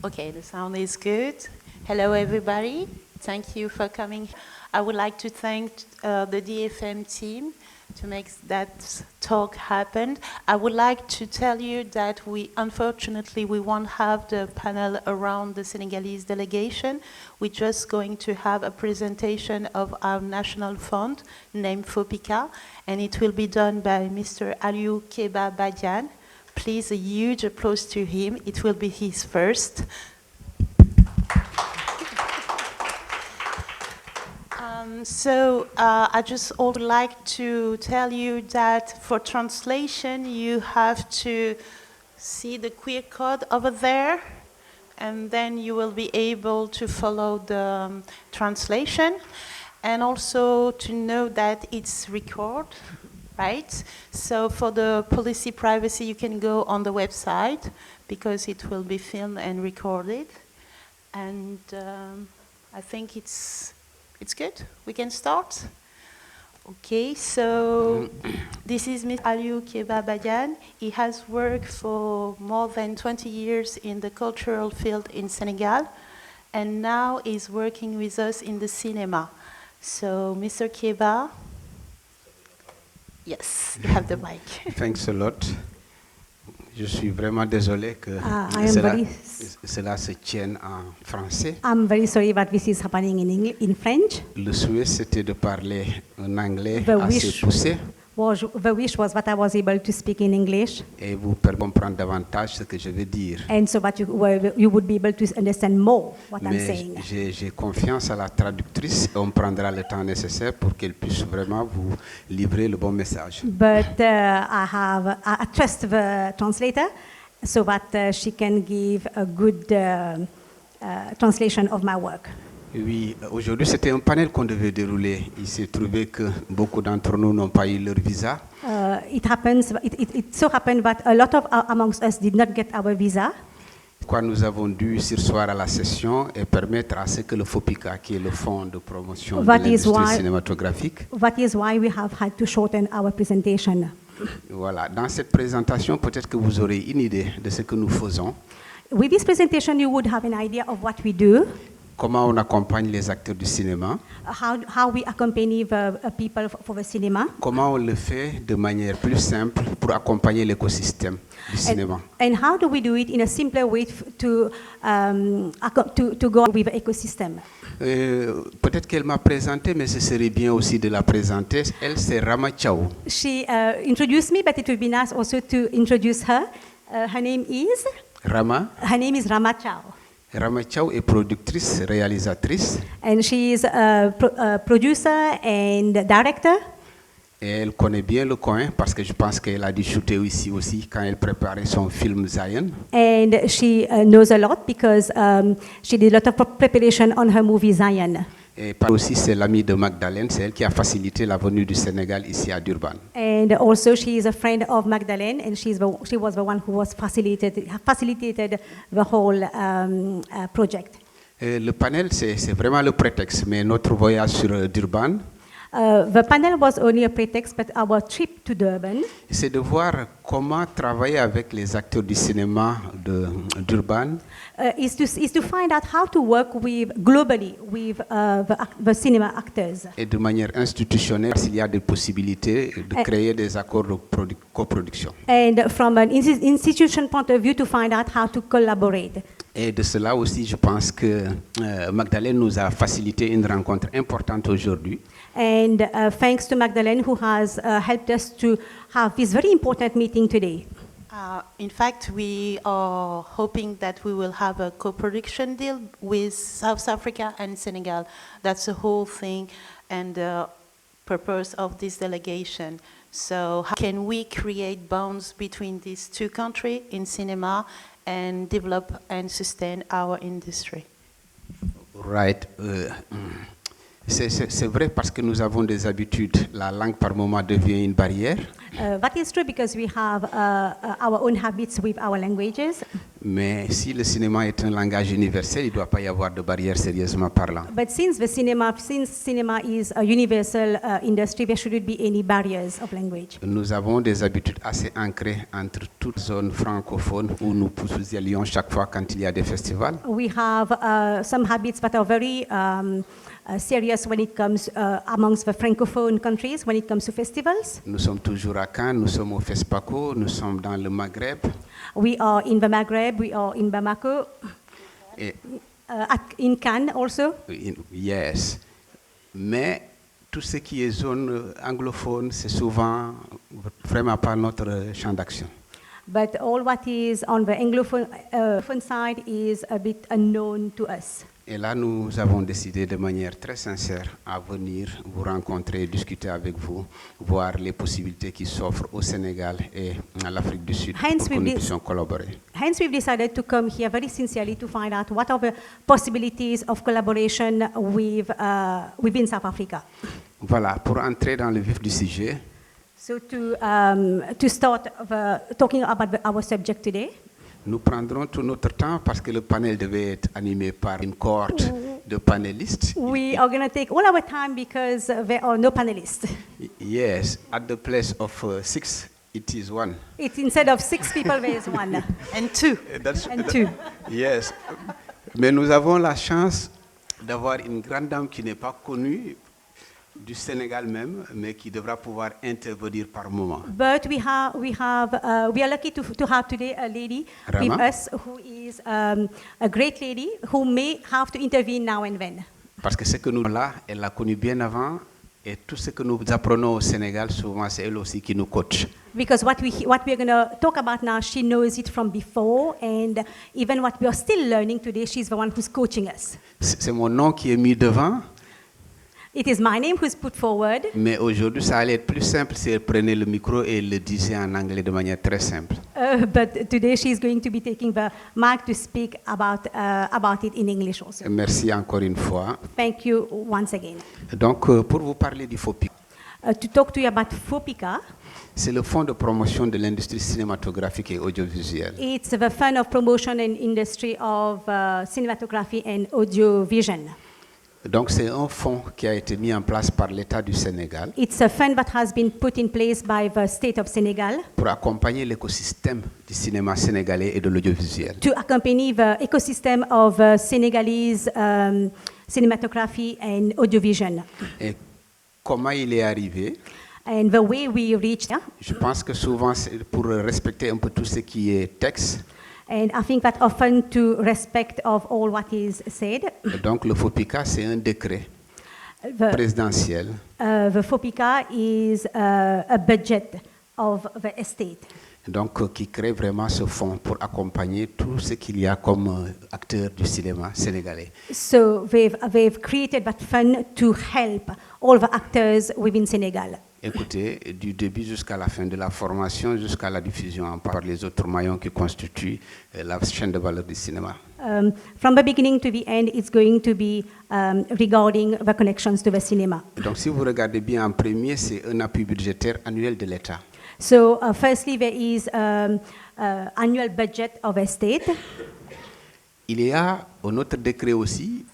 Okay, the sound is good. Hello, everybody. Thank you for coming. I would like to thank the DFM team to make that talk happen. I would like to tell you that unfortunately, we won't have the panel around the Senegalese delegation. We're just going to have a presentation of our national fund named FOPICA, and it will be done by Mr. Aliou Keba Badiane. Please, a huge applause to him. It will be his first. I just would like to tell you that for translation, you have to see the QR code over there, and then you will be able to follow the translation. And also to know that it's recorded. Right? So for the policy privacy, you can go on the website because it will be filmed and recorded. And I think it's good. We can start. Okay, so this is Mr. Aliou Keba Badiane. He has worked for more than 20 years in the cultural field in Senegal, and now is working with us in the cinema. So, Mr. Keba, yes, you have the mic. Thanks a lot. Je suis vraiment désolé que cela se tienne en français. I'm very sorry that this is happening in French. Le souhait c'était de parler en anglais assez poussé. The wish was that I was able to speak in English. Et vous pouvez comprendre davantage ce que je veux dire. And so that you would be able to understand more what I'm saying. J'ai confiance à la traductrice et on prendra le temps nécessaire pour qu'elle puisse vraiment vous livrer le bon message. But I trust the translator so that she can give a good translation of my work. Oui, aujourd'hui c'était un panel qu'on devait dérouler. Il s'est trouvé que beaucoup d'entre nous n'ont pas eu leur visa. It so happened that a lot of amongst us did not get our visa. Quoi, nous avons dû sursoir à la session et permettre à ce que le FOPICA, qui est le fonds de promotion de l'industrie cinématographique. That is why we have had to shorten our presentation. Voilà, dans cette présentation, peut-être que vous aurez une idée de ce que nous faisons. With this presentation, you would have an idea of what we do. Comment on accompagne les acteurs du cinéma. How we accompany the people for the cinema. Comment on le fait de manière plus simple pour accompagner l'écosystème du cinéma. And how do we do it in a simpler way to go with the ecosystem. Peut-être qu'elle m'a présenté, mais ce serait bien aussi de la présenter. Elle, c'est Rama Thiaw. She introduced me, but it would be nice also to introduce her. Her name is? Rama. Her name is Rama Thiaw. Rama Thiaw est productrice, réalisatrice. And she is a producer and director. Et elle connaît bien le coin parce que je pense qu'elle a dû shooter ici aussi quand elle préparait son film Zion. And she knows a lot because she did a lot of preparation on her movie Zion. Et aussi c'est l'amie de Magdalene, c'est elle qui a facilité la venue du Sénégal ici à Durban. And also she is a friend of Magdalene, and she was the one who was facilitated the whole project. Le panel c'est vraiment le prétexte, mais notre voyage sur Durban. The panel was only a pretext, but our trip to Durban. C'est de voir comment travailler avec les acteurs du cinéma d'Urban. Is to find out how to work globally with the cinema actors. Et de manière institutionnelle, s'il y a des possibilités de créer des accords de coproduction. And from an institution point of view, to find out how to collaborate. Et de cela aussi, je pense que Magdalene nous a facilité une rencontre importante aujourd'hui. And thanks to Magdalene, who has helped us to have this very important meeting today. In fact, we are hoping that we will have a co-production deal with South Africa and Senegal. That's the whole thing and the purpose of this delegation. So how can we create bonds between these two countries in cinema and develop and sustain our industry? Right. C'est vrai parce que nous avons des habitudes. La langue par moment devient une barrière. That is true because we have our own habits with our languages. Mais si le cinéma est un langage universel, il ne doit pas y avoir de barrières sérieusement parlant. But since cinema is a universal industry, there shouldn't be any barriers of language. Nous avons des habitudes assez ancrées entre toutes zones francophones où nous y allions chaque fois quand il y a des festivals. We have some habits that are very serious when it comes amongst the francophone countries, when it comes to festivals. Nous sommes toujours à Cannes, nous sommes au FESPACO, nous sommes dans le Maghreb. We are in the Maghreb, we are in Bamako, Et, in Cannes also. yes. Mais tout ce qui est zone anglophone, c'est souvent vraiment pas notre champ d'action. But all what is on the Anglophone side is a bit unknown to us. Et là, nous avons décidé de manière très sincère à venir vous rencontrer, discuter avec vous, voir les possibilités qui s'offrent au Sénégal et à l'Afrique du Sud pour que nous puissions collaborer. Hence, we've decided to come here very sincerely to find out what are the possibilities of collaboration within South Africa. Voilà, pour entrer dans le vif du sujet. So to start talking about our subject today. Nous prendrons tout notre temps parce que le panel devait être animé par une cohorte de panélistes. We are going to take all our time because there are no panelists. Yes, at the place of 6, it is 1. It's instead of 6 people, there is 1. And 2. And 2. Yes. Mais nous avons la chance d'avoir une grande dame qui n'est pas connue du Sénégal même, mais qui devra pouvoir intervenir par moment. But we are lucky to have today a lady Rama? with us who is a great lady who may have to intervene now and then. Parce que ce que nous avons là, elle l'a connu bien avant, et tout ce que nous apprenons au Sénégal, souvent c'est elle aussi qui nous coach. Because what we're going to talk about now, she knows it from before, and even what we are still learning today, she's the one who's coaching us. C'est mon nom qui est mis devant. It is my name who's put forward. Mais aujourd'hui, ça allait être plus simple si elle prenait le micro et le disait en anglais de manière très simple. But today she's going to be taking the mic to speak about it in English also. Merci encore une fois. Thank you once again. Donc, pour vous parler du FOPICA, To talk to you about FOPICA, c'est le Fonds de promotion de l'industrie cinématographique et audiovisuelle. it's the fund of promotion and industry of cinematography and audiovisual. Donc, c'est un fonds qui a été mis en place par l'État du Sénégal It's a fund that has been put in place by the state of Senegal pour accompagner l'écosystème du cinéma sénégalais et de l'audiovisuel. to accompany the ecosystem of Senegalese cinematography and audiovisual. Et comment il est arrivé? And the way we reached there, Je pense que souvent, c'est pour respecter un peu tout ce qui est texte. and I think that often to respect of all what is said, Donc, le FOPICA, c'est un décret the présidentiel the FOPICA is a budget of the estate. donc, qui crée vraiment ce fonds pour accompagner tout ce qu'il y a comme acteurs du cinéma sénégalais. So they've created that fund to help all the actors within Senegal. Écoutez, du début jusqu'à la fin de la formation, jusqu'à la diffusion par les autres maillons qui constituent la chaîne de valeur du cinéma. From the beginning to the end, it's going to be regarding the connections to the cinema. Donc, si vous regardez bien en premier, c'est un appui budgétaire annuel de l'État. So firstly, there is annual budget of a state. Il y a un autre décret aussi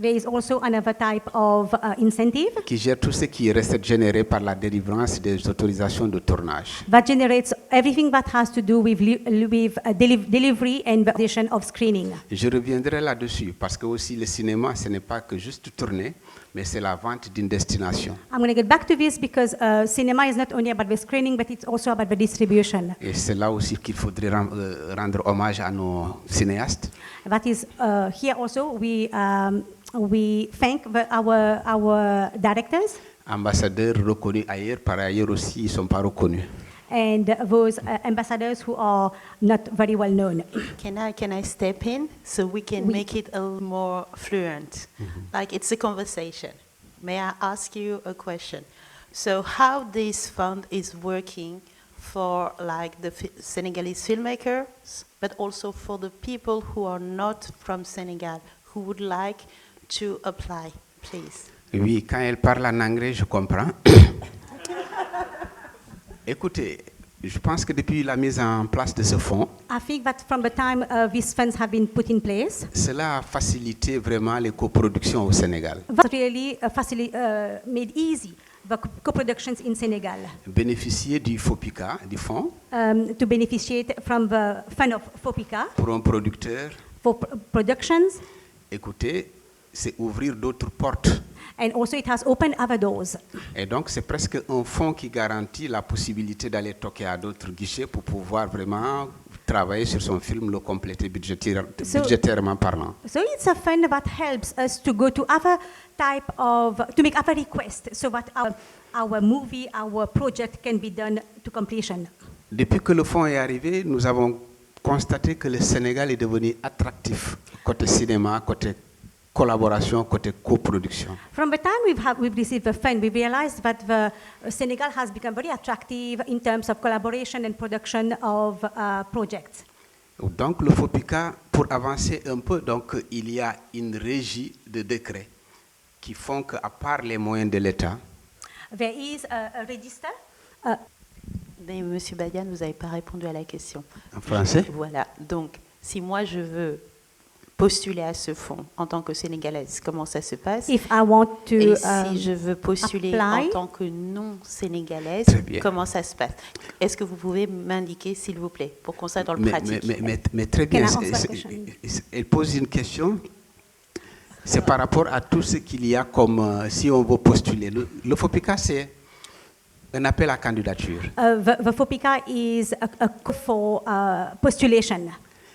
There is also another type of incentive qui gère tout ce qui reste généré par la délivrance des autorisations de tournage. that generates everything that has to do with delivery and validation of screening. Je reviendrai là-dessus parce que aussi le cinéma, ce n'est pas que juste tourner, mais c'est la vente d'une destination. I'm going to get back to this because cinema is not only about the screening, but it's also about the distribution. Et c'est là aussi qu'il faudrait rendre hommage à nos cinéastes. That is here also we thank our directors Ambassadeurs reconnus ailleurs, par ailleurs aussi, ils ne sont pas reconnus. and those ambassadors who are not very well known. Can I step in so we can make it a little more fluent? Like it's a conversation. May I ask you a question? So how this fund is working for like the Senegalese filmmakers, but also for the people who are not from Senegal, who would like to apply, please. Oui, quand elle parle en anglais, je comprends. Écoutez, Je pense que depuis la mise en place de ce fonds, I think that from the time these funds have been put in place, cela a facilité vraiment les coproductions au Sénégal. that really made easy the co-productions in Senegal Bénéficier du FOPICA, du fonds, to beneficiate from the fund of FOPICA pour un producteur, for productions, écoutez, c'est ouvrir d'autres portes. and also it has opened other doors. Et donc, c'est presque un fonds qui garantit la possibilité d'aller toquer à d'autres guichets pour pouvoir vraiment travailler sur son film, le compléter budgétairement parlant. So it's a fund that helps us to go to other to make other requests so that our movie, our project can be done to completion. Depuis que le fonds est arrivé, nous avons constaté que le Sénégal est devenu attractif côté cinéma, côté collaboration, côté coproduction. From the time we've received the fund, we realized that the Senegal has become very attractive in terms of collaboration and production of projects. Donc le FOPICA, pour avancer un peu, donc il y a une régie de décrets qui font qu'à part les moyens de l'État, There is a register. Mais Monsieur Badiane, vous n'avez pas répondu à la question. en français, Voilà. Donc, si moi je veux postuler à ce fonds en tant que Sénégalaise, comment ça se passe? If I want to Et si je veux postuler apply. en tant que non-sénégalaise, Très bien. comment ça se passe? Est-ce que vous pouvez m'indiquer, s'il vous plaît, pour qu'on soit dans le pratique? mais très bien, Can I answer the question? elle pose une question. C'est par rapport à tout ce qu'il y a comme si on veut postuler. Le FOPICA, c'est un appel à candidature. The FOPICA is a call for postulation.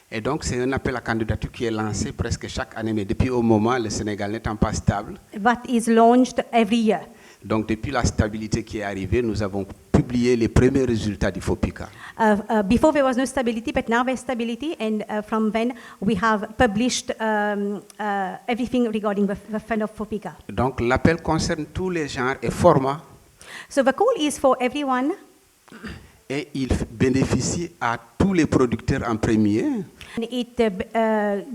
Et donc, c'est un appel à candidature qui est lancé presque chaque année, mais depuis au moment, le Sénégal n'étant pas stable. That is launched every year. Donc, depuis la stabilité qui est arrivée, nous avons publié les premiers résultats du FOPICA. Before there was no stability, but now there's stability, and from then we have published everything regarding the fund of FOPICA. Donc, l'appel concerne tous les genres et formats, So the call is for everyone, et il bénéficie à tous les producteurs en premier. and it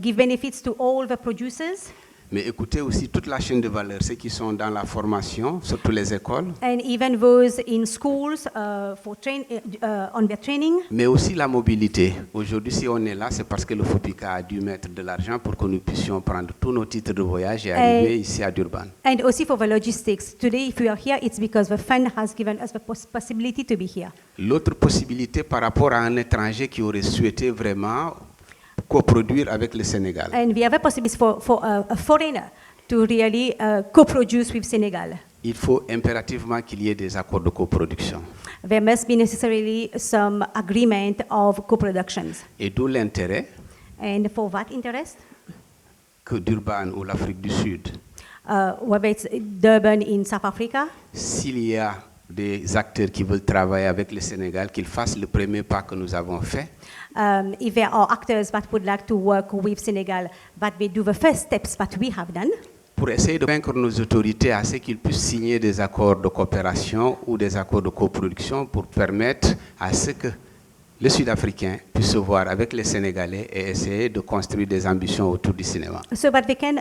gives benefits to all the producers, Mais écoutez aussi toute la chaîne de valeur, ceux qui sont dans la formation, surtout les écoles, and even those in schools on their training, mais aussi la mobilité. Aujourd'hui, si on est là, c'est parce que le FOPICA a dû mettre de l'argent pour que nous puissions prendre tous nos titres de voyage et arriver ici à Durban. and also for the logistics. Today, if we are here, it's because the fund has given us the possibility to be here. L'autre possibilité par rapport à un étranger qui aurait souhaité vraiment coproduire avec le Sénégal. And the other possibility is for a foreigner to really co-produce with Senegal. Il faut impérativement qu'il y ait des accords de coproduction. There must be necessarily some agreement of co-productions. Et d'où l'intérêt And for that interest, que Durban ou l'Afrique du Sud, whether it's Durban in South Africa, s'il y a des acteurs qui veulent travailler avec le Sénégal, qu'ils fassent le premier pas que nous avons fait. if there are actors that would like to work with Senegal, that they do the first steps that we have done, Pour essayer de convaincre nos autorités à ce qu'ils puissent signer des accords de coopération ou des accords de coproduction pour permettre à ce que les Sud-Africains puissent se voir avec les Sénégalais et essayer de construire des ambitions autour du cinéma. so that they can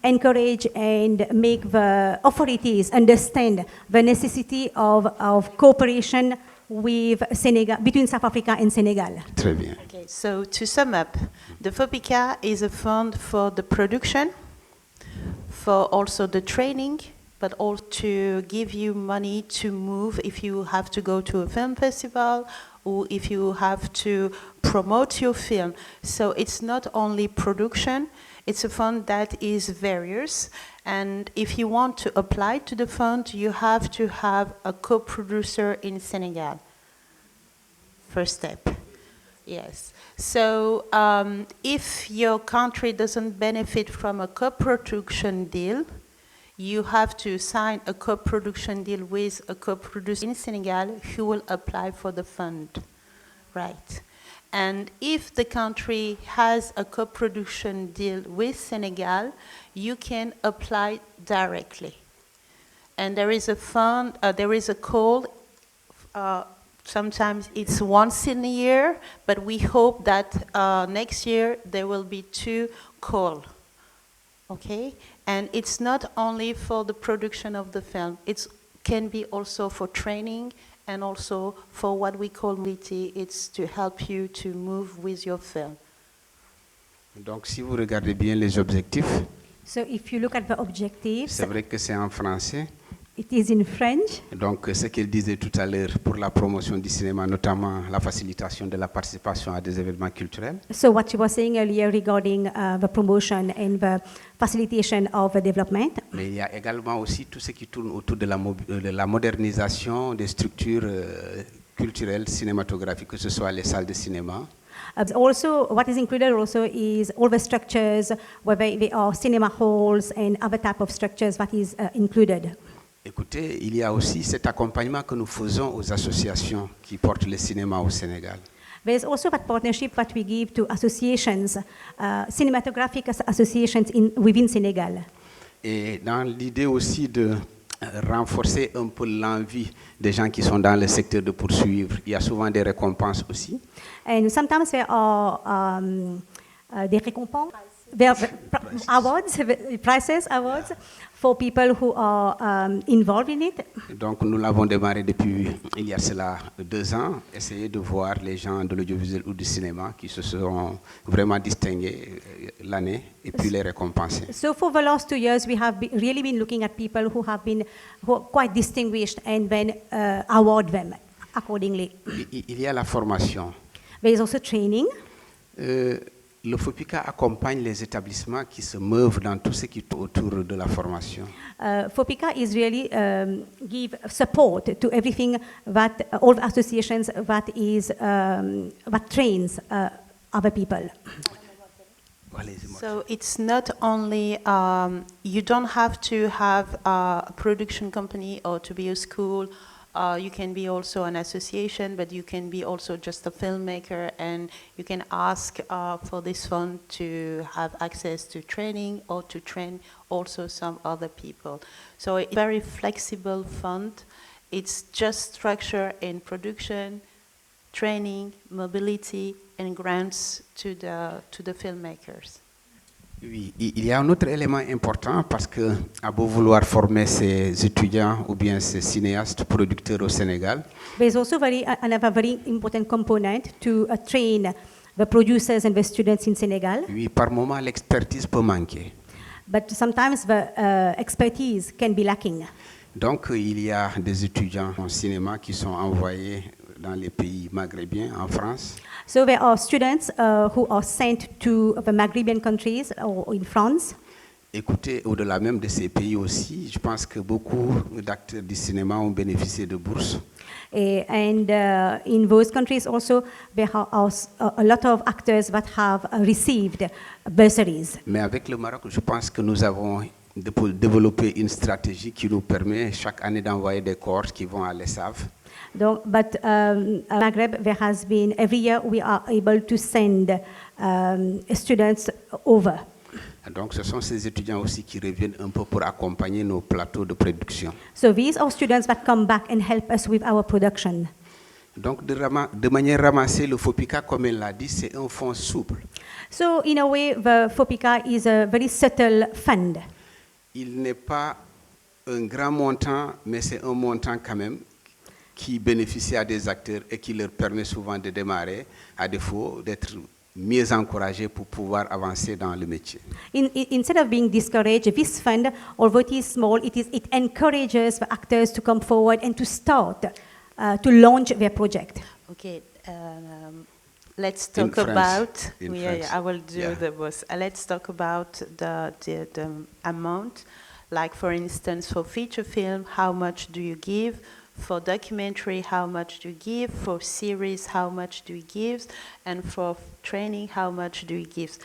encourage and make the authorities understand the necessity of cooperation with Senegal, between South Africa and Senegal. Très bien. Okay, so to sum up, the FOPICA is a fund for the production, for also the training, but also to give you money to move if you have to go to a film festival or if you have to promote your film. So it's not only production, it's a fund that is various. And if you want to apply to the fund, you have to have a co-producer in Senegal. First step. Yes. So if your country doesn't benefit from a co-production deal, you have to sign a co-production deal with a co-producer in Senegal who will apply for the fund. Right. And if the country has a co-production deal with Senegal, you can apply directly. And there is a fund, there is a call, sometimes it's once in a year, but we hope that next year there will be 2 calls. Okay? And it's not only for the production of the film, it can be also for training and also for what we call mobility, it's to help you to move with your film. Donc, si vous regardez bien les objectifs, So if you look at the objectives, c'est vrai que c'est en français. it is in French. Donc, ce qu'il disait tout à l'heure pour la promotion du cinéma, notamment la facilitation de la participation à des événements culturels. So what you were saying earlier regarding the promotion and the facilitation of the development. Mais il y a également aussi tout ce qui tourne autour de la modernisation des structures culturelles cinématographiques, que ce soit les salles de cinéma. Also, what is included also is all the structures, whether they are cinema halls and other type of structures that is included. Écoutez, il y a aussi cet accompagnement que nous faisons aux associations qui portent le cinéma au Sénégal. There's also that partnership that we give to associations, cinematographic associations within Senegal. Et dans l'idée aussi de renforcer un peu l'envie des gens qui sont dans le secteur de poursuivre, il y a souvent des récompenses aussi. And sometimes there are des récompenses, there are awards, prizes, awards for people who are involved in it. Donc nous l'avons démarré depuis il y a cela 2 ans, essayer de voir les gens de l'audiovisuel ou du cinéma qui se sont vraiment distingués l'année et puis les récompenser. So for the last 2 years, we have really been looking at people who are quite distinguished and then award them accordingly. Il y a la formation. There is also training. Le FOPICA accompagne les établissements qui se meuvent dans tout ce qui tourne autour de la formation. FOPICA is really give support to everything that all the associations that trains other people. So it's not only, you don't have to have a production company or to be a school. You can be also an association, but you can be also just a filmmaker, and you can ask for this fund to have access to training or to train also some other people. So it's a very flexible fund. It's just structure in production, training, mobility, and grants to the filmmakers. Oui, il y a un autre élément important parce que à beau vouloir former ces étudiants ou bien ces cinéastes producteurs au Sénégal, There's also another very important component to train the producers and the students in Senegal. oui, par moment l'expertise peut manquer. But sometimes the expertise can be lacking. Donc il y a des étudiants en cinéma qui sont envoyés dans les pays maghrébiens, en France. So there are students who are sent to the Maghrebian countries or in France. Écoutez, au-delà même de ces pays aussi, je pense que beaucoup d'acteurs du cinéma ont bénéficié de bourses. And in those countries also, there are a lot of actors that have received bursaries. Mais avec le Maroc, je pense que nous avons développé une stratégie qui nous permet chaque année d'envoyer des corps qui vont à l'ESAV. But Maghreb, there has been, every year we are able to send students over. Donc ce sont ces étudiants aussi qui reviennent un peu pour accompagner nos plateaux de production. So these are students that come back and help us with our production. Donc de manière ramassée, le FOPICA, comme elle l'a dit, c'est un fonds souple. So in a way, the FOPICA is a very subtle fund. Il n'est pas un grand montant, mais c'est un montant quand même qui bénéficie à des acteurs et qui leur permet souvent de démarrer, à défaut d'être mieux encouragés pour pouvoir avancer dans le métier. Instead of being discouraged, this fund, although it is small, it encourages the actors to come forward and to start, to launch their project. Okay, let's talk about. I will do the boss. Let's talk about the amount. Like for instance, for feature film, how much do you give? For documentary, how much do you give? For series, how much do you give? And for training, how much do you give?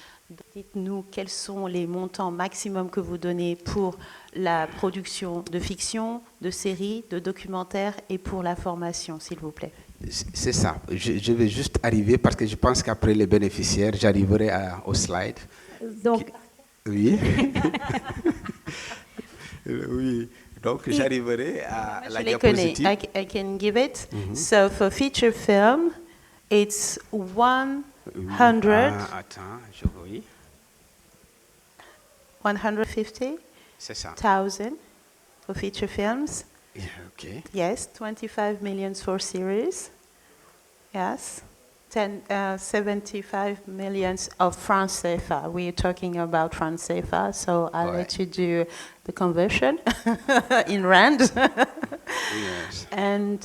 Dites-nous quels sont les montants maximum que vous donnez pour la production de fiction, de séries, de documentaires et pour la formation, s'il vous plaît. C'est ça. Je vais juste arriver parce que je pense qu'après les bénéficiaires, j'arriverai au slide. Donc, oui. Oui. Donc j'arriverai à la diapositive. I can give it. So for feature film, it's 100. Attends, je vois. 150. C'est ça. 1,000 for feature films. Yeah, okay. Yes, 25 million for series. Yes. 75 millions of francs CFA. We're talking about francs CFA, so I'll let you do the conversion in rand. Yes. And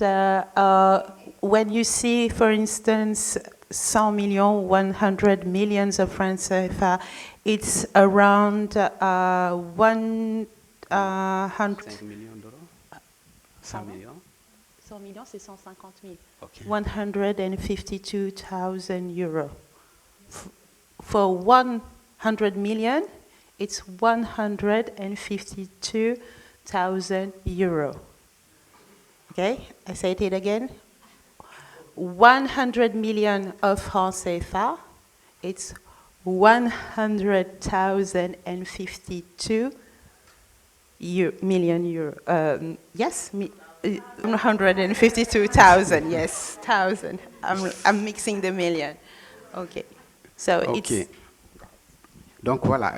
when you see, for instance, 100 millions, 100 millions of francs CFA, it's around 100. 5 millions d'euros? 100 millions? 100 millions, c'est 150 000. Okay. 152,000 euros. For 100 million, it's 152,000 euros. Okay, I say it again. 100 million of francs CFA, it's 100,052 million euro. Yes, 152,000. Yes, thousand. I'm mixing the million. Okay, so okay. Donc voilà,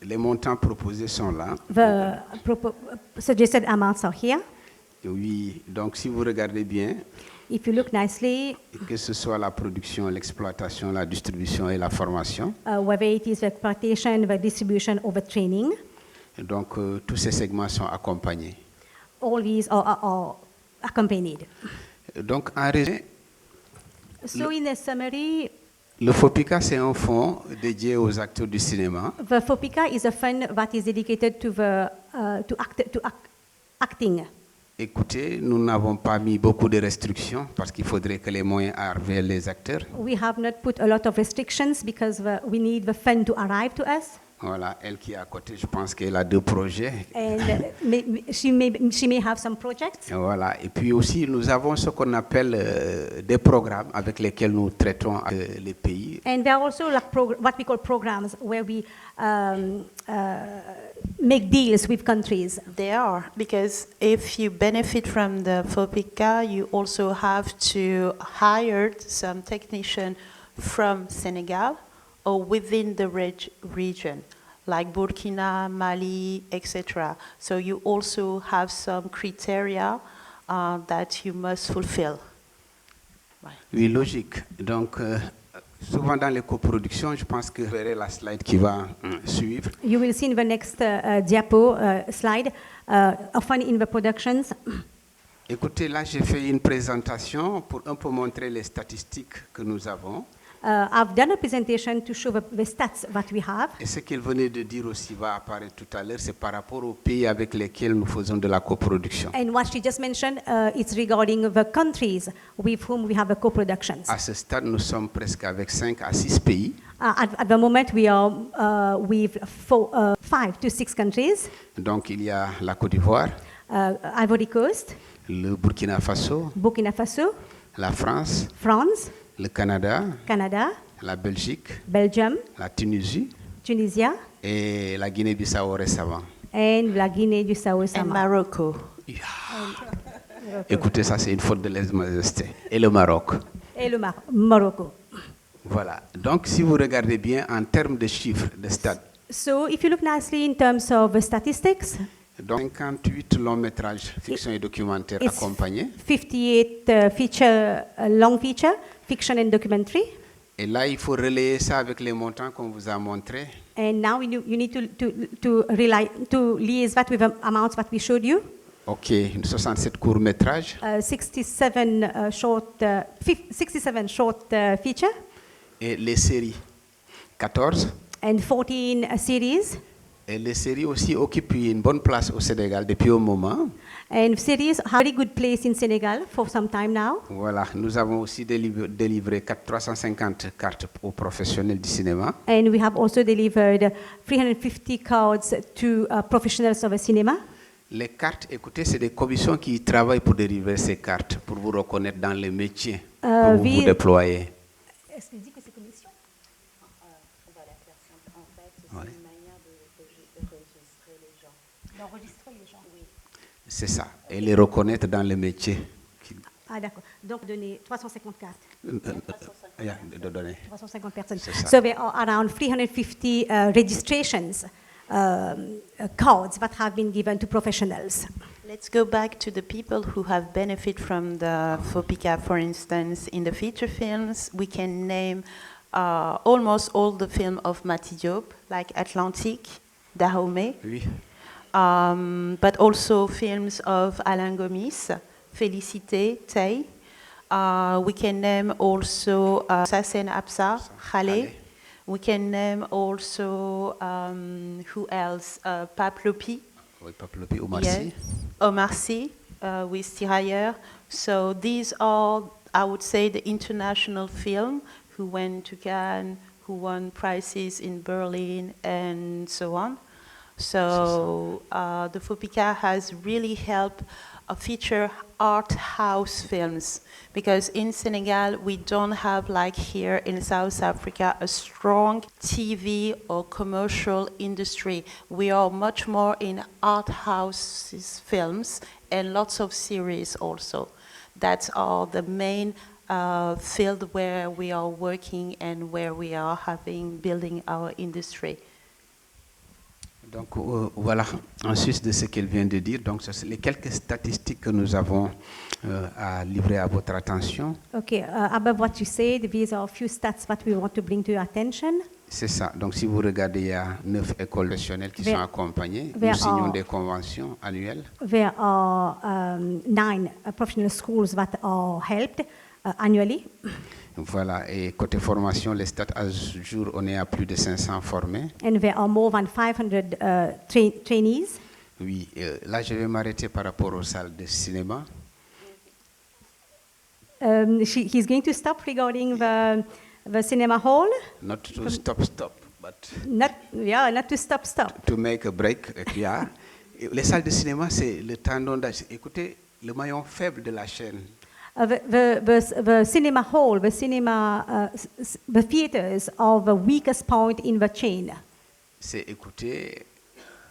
les montants proposés sont là. The suggested amounts are here. Oui, donc si vous regardez bien, if you look nicely, que ce soit la production, l'exploitation, la distribution et la formation, whether it is the exploitation, the distribution, or the training, donc tous ces segments sont accompagnés. All these are accompanied. Donc en résumé, so in a summary, le FOPICA c'est un fonds dédié aux acteurs du cinéma. The FOPICA is a fund that is dedicated to the acting. Écoutez, nous n'avons pas mis beaucoup de restrictions parce qu'il faudrait que les moyens arrivent vers les acteurs. We have not put a lot of restrictions because we need the fund to arrive to us. Voilà, elle qui est à côté, je pense qu'elle a 2 projets. And she may have some projects. Voilà, et puis aussi nous avons ce qu'on appelle des programmes avec lesquels nous traitons les pays. And there are also like what we call programs where we make deals with countries. They are, because if you benefit from the FOPICA, you also have to hire some technician from Senegal or within the region, like Burkina, Mali, etc. So you also have some criteria that you must fulfill. Right. Oui, logique. Donc, souvent dans les coproductions, je pense que vous verrez la slide qui va suivre. You will see in the next diapo slide, often in the productions. Écoutez, là, j'ai fait une présentation pour un peu montrer les statistiques que nous avons. I've done a presentation to show the stats that we have. Et ce qu'elle venait de dire aussi va apparaître tout à l'heure, c'est par rapport aux pays avec lesquels nous faisons de la coproduction. And what she just mentioned, it's regarding the countries with whom we have a co-productions. À ce stade, nous sommes presque avec 5 à 6 pays. At the moment, we are with 5 to 6 countries. Donc, il y a la Côte d'Ivoire, Ivory Coast, le Burkina Faso, la France, le Canada, la Belgique, Belgium, la Tunisie, Tunisia, et la Guinée-Bissau récemment. And la Guinée-Bissau and Morocco. Yeah. Écoutez, ça c'est une faute de lèse-majesté. Et le Maroc. Et le Morocco. Voilà. Donc, si vous regardez bien en termes de chiffres, de stats. So, if you look nicely in terms of statistics. Donc, 58 longs métrages, fiction et documentaire accompagnés. 58 feature, long feature, fiction and documentary. Et là, il faut relayer ça avec les montants qu'on vous a montrés. And now you need to liaise that with the amounts that we showed you. Ok, 67 courts métrages. 67 short feature. Et les séries, 14. And 14 series. Et les séries aussi occupent une bonne place au Sénégal depuis un moment. And series have a very good place in Senegal for some time now. Voilà, nous avons aussi délivré 350 cartes aux professionnels du cinéma. And we have also delivered 350 cards to professionals of the cinema. Les cartes, écoutez, c'est des commissions qui travaillent pour délivrer ces cartes, pour vous reconnaître dans les métiers que vous vous déployez. Est-ce qu'il dit que c'est commission? On va la faire simple. En fait, c'est une manière de registrer les gens. D'enregistrer les gens, oui. C'est ça, et les reconnaître dans les métiers. Ah d'accord, donc donner 350 cartes. De donner. 350 personnes. Ça. So there are around 350 registrations cards that have been given to professionals. Let's go back to the people who have benefited from the FOPICA, for instance. In the feature films, we can name almost all the films of Mati Diop, like Atlantique, Dahomey, Oui. but also films of Alain Gomis, Félicité, Tay. We can name also Sassen Absa, Khalé. We can name also, who else? Pape Lopi. Oui, Pape Lopi, Omar Yes. Sy. Omar Sy with Tirailleurs. So these are, I would say, the international film who went to Cannes, who won prizes in Berlin, and so on. So the FOPICA has really helped feature art house films, because in Senegal we don't have, like here in South Africa, a strong TV or commercial industry. We are much more in art houses films and lots of series also. That's all the main field where we are working and where we are building our industry. Donc voilà, en sus de ce qu'elle vient de dire, donc ce sont les quelques statistiques que nous avons à livrer à votre attention. Okay, above what you said, these are a few stats that we want to bring to your attention. C'est ça. Donc si vous regardez, il y a 9 écoles professionnelles qui sont accompagnées. Nous There signons are- des conventions annuelles. There are 9 professional schools that are helped annually. Voilà, et côté formation, les stats à ce jour, on est à plus de 500 formés. And there are more than 500 trainees. Oui, là je vais m'arrêter par rapport aux salles de cinéma. He's going to stop regarding the cinema hall. Not to stop, but Not to stop. to make a break. Yeah. Les salles de cinéma, c'est le tendon d'Achille. Écoutez, le maillon faible de la chaîne. The cinema hall, the theaters are the weakest point in the chain. C'est écouter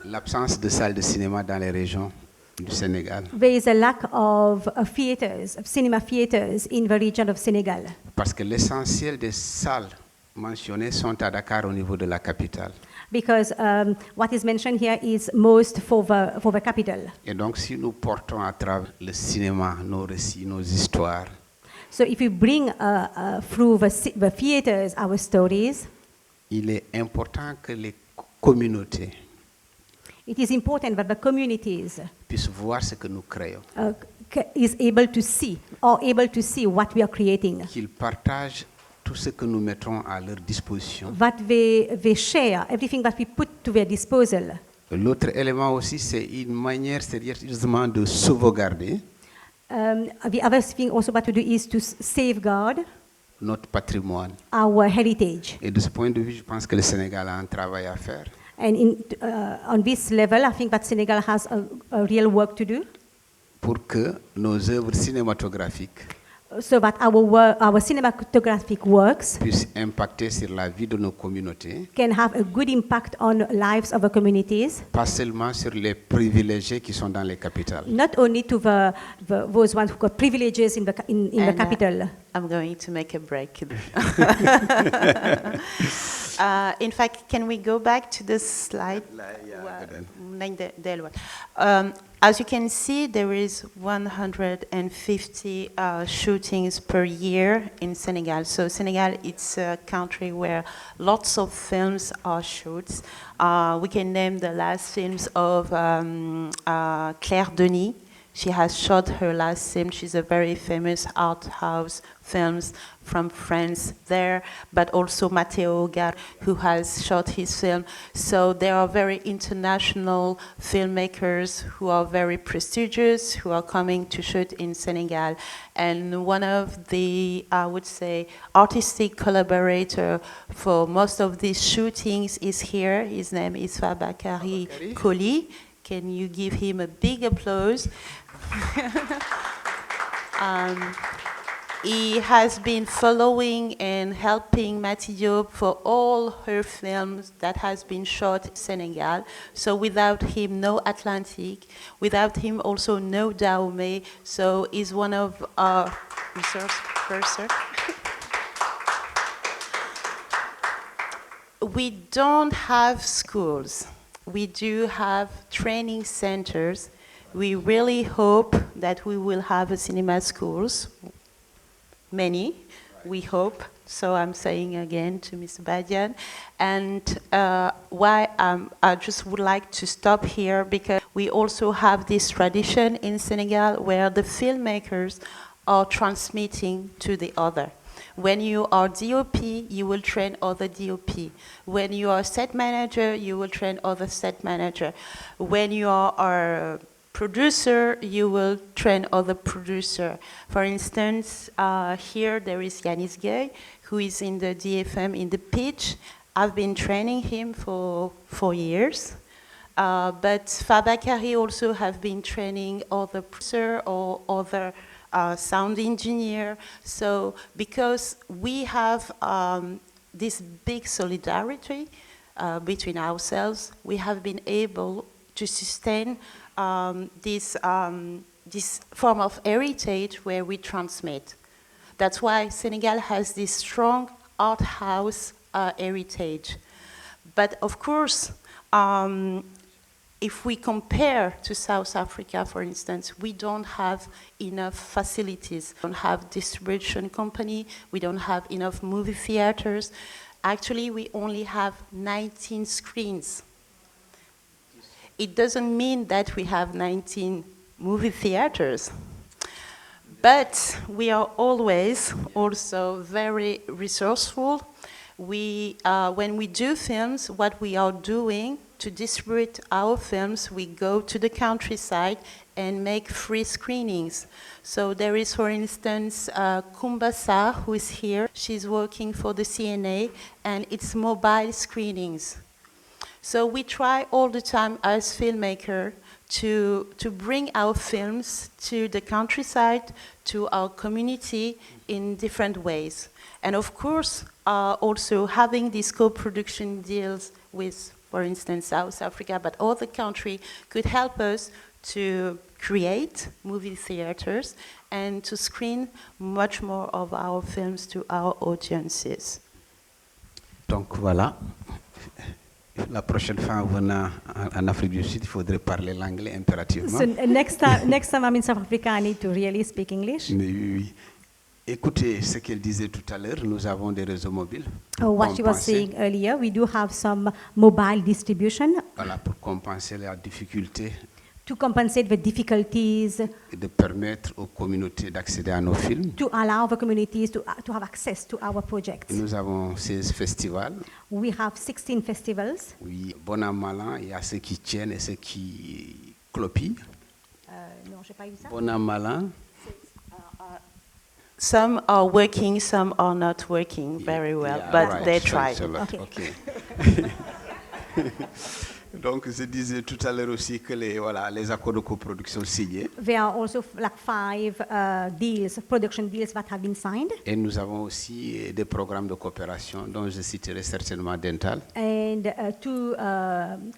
l'absence de salles de cinéma dans les régions du Sénégal. There is a lack of theaters, of cinema theaters in the region of Senegal. Parce que l'essentiel des salles mentionnées sont à Dakar au niveau de la capitale. Because what is mentioned here is most for the capital. Et donc si nous portons à travers le cinéma nos récits, nos histoires, So if we bring through the theaters our stories, il est important que les communautés it is important that the communities puissent voir ce que nous créons, is able to see what we are creating. qu'ils partagent tout ce que nous mettons à leur disposition. That they share everything that we put to their disposal. L'autre élément aussi, c'est une manière sérieusement de sauvegarder The other thing also what to do is to safeguard notre patrimoine. our heritage. Et de ce point de vue, je pense que le Sénégal a un travail à faire And on this level, I think that Senegal has a real work to do, pour que nos œuvres cinématographiques so that our cinematographic works puissent impacter sur la vie de nos communautés, can have a good impact on lives of the communities, pas seulement sur les privilégiés qui sont dans les capitales. not only to those ones who got privileges in the And, capital. I'm going to make a break. In fact, can we go back to the slide? As you can see, there is 150 shootings per year in Senegal. So Senegal, it's a country where lots of films are shot. We can name the last films of Claire Denis. She has shot her last film. She's a very famous art house films from France there, but also Matteo Gar, who has shot his film. So there are very international filmmakers who are very prestigious, who are coming to shoot in Senegal. And one of the, I would say, artistic collaborator for most of these shootings is here. His name is Fabakary Koli. Can you give him a big applause? He has been following and helping Mati Diop for all her films that has been shot in Senegal. So without him, no Atlantique. Without him, also no Dahomey. So he's one of our resource persons. We don't have schools. We do have training centers We really hope that we will have a cinema schools, many, we hope. So I'm saying again to Mr. Badian. And why I just would like to stop here, because we also have this tradition in Senegal where the filmmakers are transmitting to the other. When you are DOP, you will train other DOP. When you are set manager, you will train other set manager. When you are a producer, you will train other producer. For instance, here there is Yanis Gay, who is in the DFM in the pitch. I've been training him for 4 years. But Fabakari also have been training other producer or other sound engineer. So because we have this big solidarity between ourselves, we have been able to sustain this form of heritage where we transmit. That's why Senegal has this strong art house heritage. But of course, if we compare to South Africa, for instance, we don't have enough facilities. We don't have distribution company. We don't have enough movie theaters. Actually, we only have 19 screens. It doesn't mean that we have 19 movie theaters. But we are always also very resourceful. When we do films, what we are doing to distribute our films, we go to the countryside and make free screenings. So there is, for instance, Kumbasa, who is here. She's working for the CNA, and it's mobile screenings. So we try all the time as filmmakers to bring our films to the countryside, to our community in different ways. And of course, also having these co-production deals with, for instance, South Africa, but other countries could help us to create movie theaters and to screen much more of our films to our audiences. Donc voilà. La prochaine fois, venant en Afrique du Sud, il faudrait parler l'anglais impérativement. So next time I'm in South Africa, I need to really speak English. Mais oui. Écoutez ce qu'elle disait tout à l'heure, nous avons des réseaux mobiles. What she was saying earlier, we do have some mobile distribution. Voilà, pour compenser la difficulté. To compensate the difficulties. Et de permettre aux communautés d'accéder à nos films. To allow the communities to have access to our projects. Et nous avons 16 festivals. We have 16 festivals. Oui, bon an, mal an, il y a ceux qui tiennent et ceux qui clopillent. Non, j'ai pas eu ça. Bon an, mal an. Some are working, some are not working very well, Yeah, but right. they So try. it's a lot. Okay. Okay. Donc, je disais tout à l'heure aussi que les accords de coproduction signés. There are also like 5 deals, production deals that have been signed. Et nous avons aussi des programmes de coopération dont je citerai certainement Dental. And 2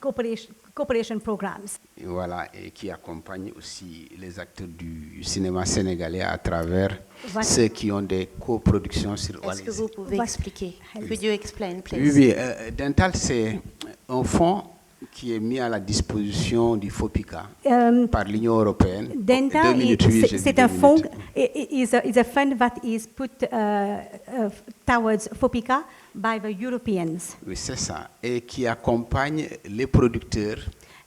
cooperation programs. Et voilà, et qui accompagnent aussi les acteurs du cinéma sénégalais à travers ceux qui ont des coproductions sur Est-ce que vous pouvez What- expliquer? Could you explain, please? Oui, Dental, c'est un fonds qui est mis à la disposition du FOPICA par l'Union européenne. Dental, 2 minutes, oui, j'ai dit c'est 2 un fonds, minutes. is a fund that is put towards FOPICA by the Europeans, Oui, c'est ça. Et qui accompagne les producteurs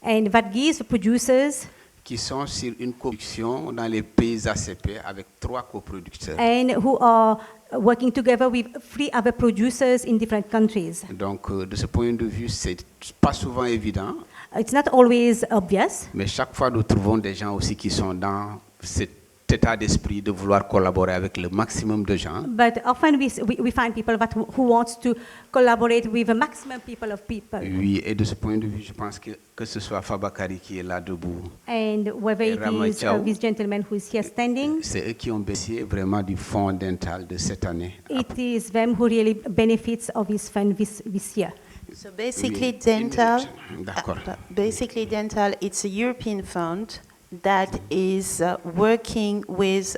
and that gives the producers qui sont sur une coproduction dans les pays ACP avec 3 coproducteurs. and who are working together with 3 other producers in different countries. Donc, de ce point de vue, c'est pas souvent évident, It's not always obvious, mais chaque fois, nous trouvons des gens aussi qui sont dans cet état d'esprit de vouloir collaborer avec le maximum de gens. but often we find people who want to collaborate with a maximum of people. Oui, et de ce point de vue, je pense que ce soit Fabakari qui est là debout, And whether it Rama is Chao. this gentleman who is here standing, c'est eux qui ont bénéficié vraiment du fonds dental de cette année. it is them who really benefits of this fund this year. So basically, Oui, dental. une minute. D'accord. Basically, dental. It's a European fund that is working with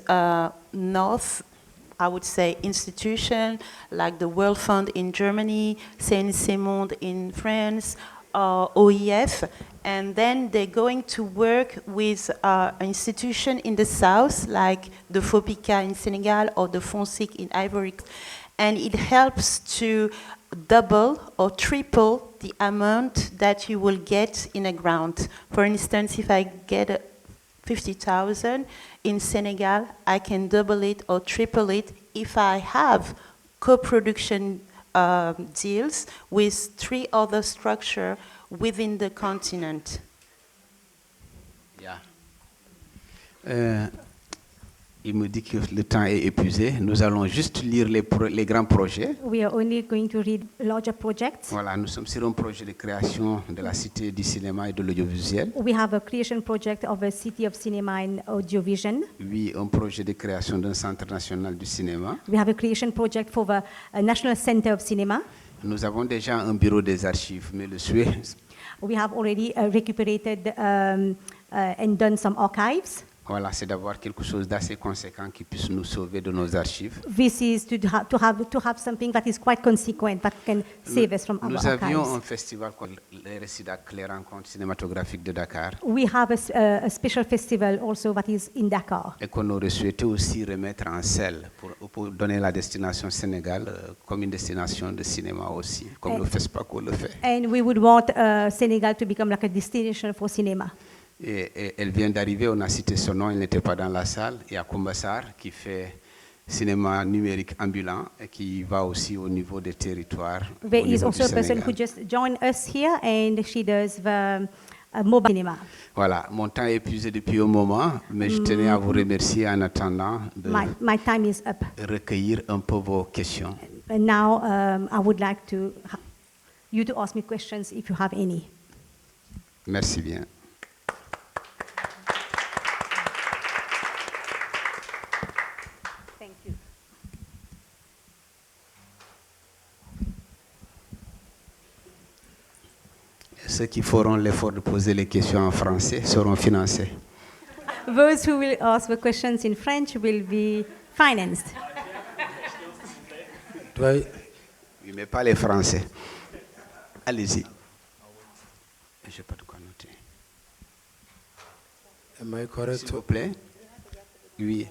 North, I would say, institution like the World Fund in Germany, Saint-Simon in France, OEF, and then they're going to work with an institution in the south, like the FOPICA in Senegal or the FONSIC in Ivory Coast, and it helps to double or triple the amount that you will get in a grant. For instance, if I get 50,000 in Senegal, I can double it or triple it if I have co-production deals with 3 other structures within the continent. Yeah. Il me dit que le temps est épuisé. Nous allons juste lire les grands projets. We are only going to read larger projects. Voilà, nous sommes sur un projet de création de la Cité du cinéma et de l'audiovisuel. We have a creation project of a city of cinema and audiovision. Oui, un projet de création d'un centre national du cinéma. We have a creation project for the National Center of Cinema. Nous avons déjà un bureau des archives, mais le souhait, We have already recuperated and done some archives. voilà, c'est d'avoir quelque chose d'assez conséquent qui puisse nous sauver de nos archives. This is to have something that is quite consequent that can save us from our Nous avions un archives. festival, les Récidac, les rencontres cinématographiques de Dakar, We have a special festival also that is in Dakar. et qu'on aurait souhaité aussi remettre en selle pour donner la destination Sénégal comme une destination de cinéma aussi, comme le FESPACO le fait. And we would want Senegal to become like a destination for cinema. Et elle vient d'arriver, on a cité son nom, il n'était pas dans la salle. Il y a Koumbassar qui fait cinéma numérique ambulant et qui va aussi au niveau des territoires. There au is niveau also du a person Sénégal. who just joined us here and she does the mobile cinema. Voilà, mon temps est épuisé depuis un moment, mais je tenais à vous remercier en attendant de My time is up. recueillir un peu vos questions. And now I would like you to ask me questions if you have any. Merci bien. Thank you. Ceux qui feront l'effort de poser les questions en français seront financés. Those who will ask the questions in French will be financed. Oui, mais pas les Français. Allez-y. Je n'ai pas de quoi noter. Am I correct? S'il vous plaît. Oui.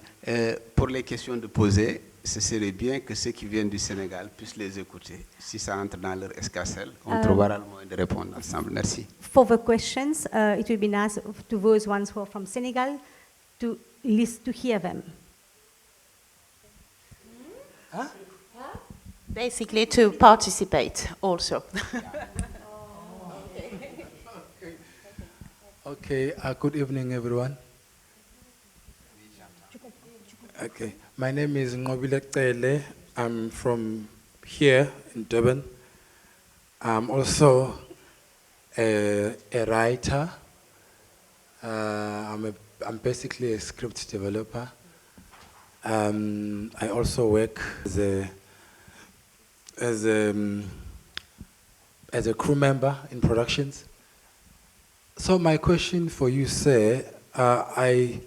Pour les questions de poser, ce serait bien que ceux qui viennent du Sénégal puissent les écouter. Si ça entre dans leur escarcelle, on trouvera le moyen de répondre ensemble. Merci. For the questions, it would be nice to those ones who are from Senegal to hear them. Basically, to participate also. Okay, good evening, everyone. Okay, my name is Ngobile Cele. I'm from here in Durban. I'm also a writer. I'm basically a script developer. I also work as a crew member in productions. So my question for you, sir, I